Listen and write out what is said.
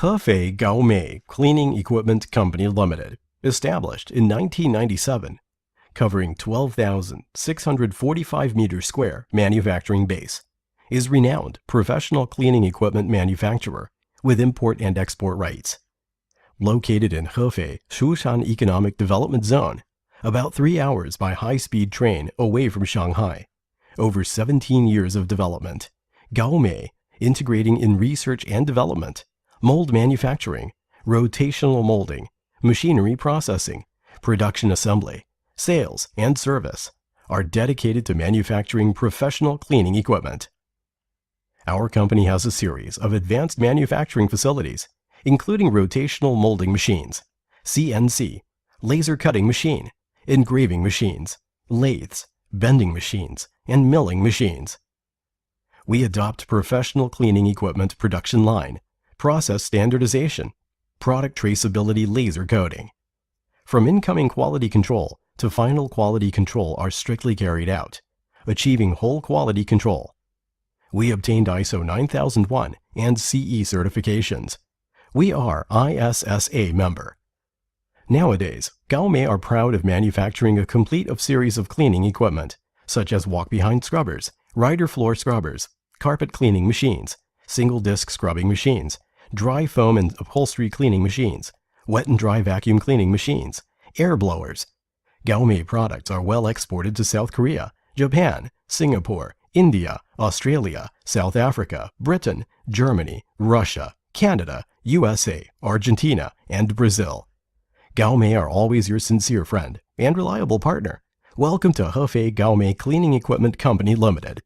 Hefei Gaomei Cleaning Equipment Company Limited, established in 1997, covering 12,645 meters square manufacturing base, is renowned professional cleaning equipment manufacturer with import and export rights. Located in Hefei Shushan Economic Development Zone, about 3 hours by high-speed train away from Shanghai. Over 17 years of development, Gaomei, integrating in research and development, mold manufacturing, rotational molding, machinery processing, production assembly, sales, and service, are dedicated to manufacturing professional cleaning equipment. Our company has a series of advanced manufacturing facilities, including rotational molding machines, CNC, laser cutting machine, engraving machines, lathes, bending machines, and milling machines. We adopt professional cleaning equipment production line, process standardization, product traceability laser coding. From incoming quality control to final quality control are strictly carried out, achieving whole quality control. We obtained ISO 9001 and CE certifications. We are ISSA member. Nowadays, Gaomei are proud of manufacturing a complete of series of cleaning equipment, such as walk-behind scrubbers, rider floor scrubbers, carpet cleaning machines, single-disc scrubbing machines, dry foam and upholstery cleaning machines, wet and dry vacuum cleaning machines, air blowers. Gaomei products are well exported to South Korea, Japan, Singapore, India, Australia, South Africa, Britain, Germany, Russia, Canada, USA, Argentina, and Brazil. Gaomei are always your sincere friend and reliable partner. Welcome to Hefei Gaomei Cleaning Equipment Company Limited.